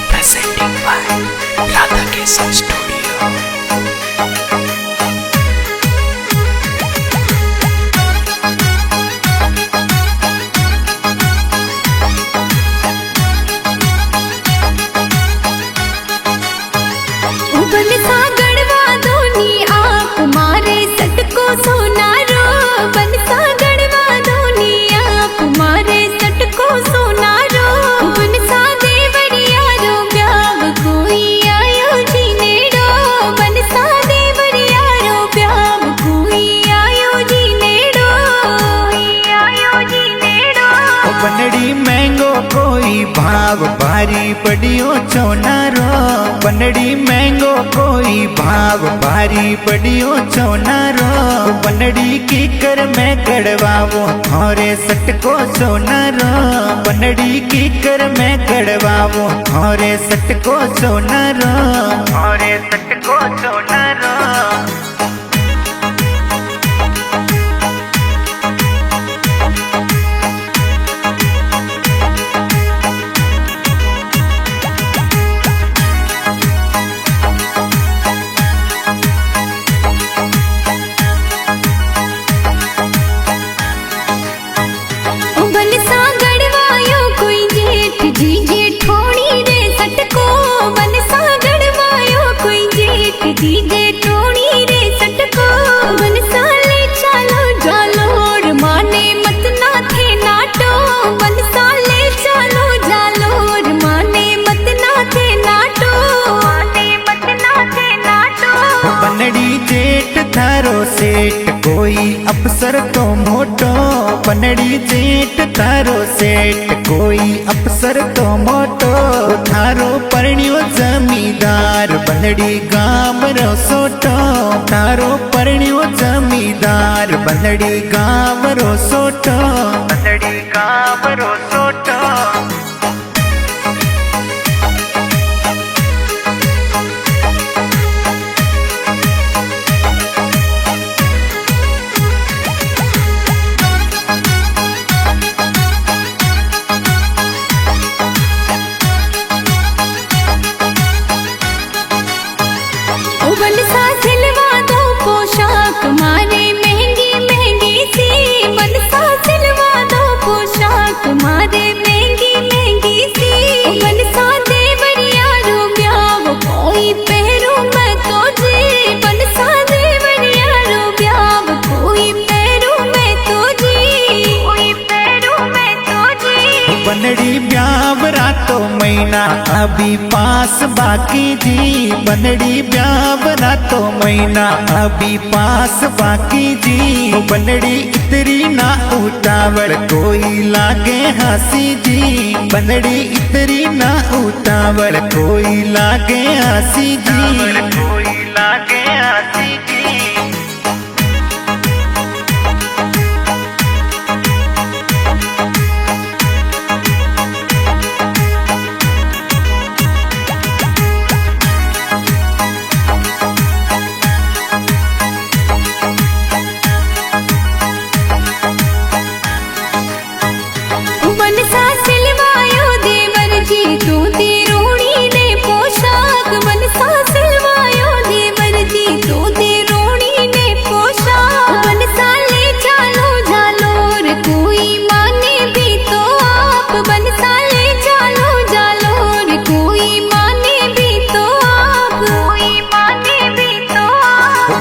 Presenting by Radhakisan Studio. बनड़ी मैंगो कोई भाव भारी पड़ियो चौनारो। बनड़ी मैंगो कोई भाव भारी पड़ियो चौनारो। बनड़ी की कर मैं कड़वावो थोरे सटको सोनारो। बनड़ी की कर मैं कड़वावो थोरे सटको सोनारो। थोरे सटको सोनारो। बनड़ी जेठ थारो सेठ कोई अफसर तो मोटो। बनड़ी जेठ थारो सेठ कोई अफसर तो मोटो। थारो परण्यो जमींदार बनड़ी गाम रो सोटो। थारो परण्यो जमींदार बनड़ी गाम रो सोटो। बनड़ी गाम रो सोटो। बनड़ी ब्याह रातो महीना अभी पास बाकी जी। बनड़ी ब्याह रातो महीना अभी पास बाकी जी। बनड़ी इतरी ना उतावल कोई लागे हंसी जी। बनड़ी इतरी ना उतावल कोई लागे हंसी जी। कोई लागे हंसी जी।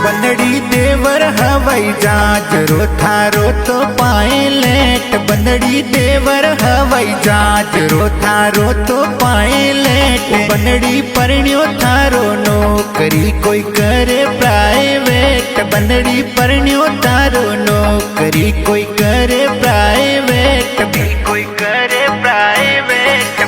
बनड़ी देवर हवाई जहाज रो थारो तो पाए लेट। बनड़ी देवर हवाई जहाज रो थारो तो पाए लेट। बनड़ी परण्यो थारो नौकरी कोई करे प्राइवेट। बनड़ी परण्यो थारो नौकरी कोई करे प्राइवेट। कोई करे प्राइवेट।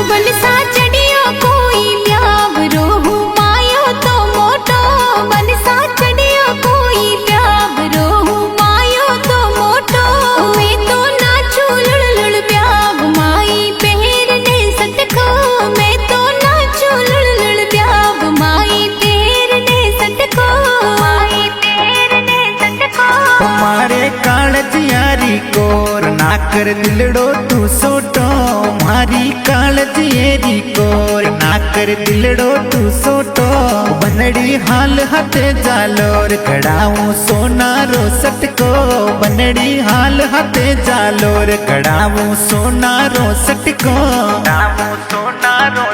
बनसा चढ़ियो कोई ब्याह कर दिलड़ो तू सोटो मारी काळजी एरी कोर ना कर दिलड़ो तू सोटो बनड़ी हाल हाथे जालोर कड़ाऊ सोनारो सटको बनड़ी हाल हाथे जालोर कड़ाऊ सोनारो सटको कड़ाऊ सोनारो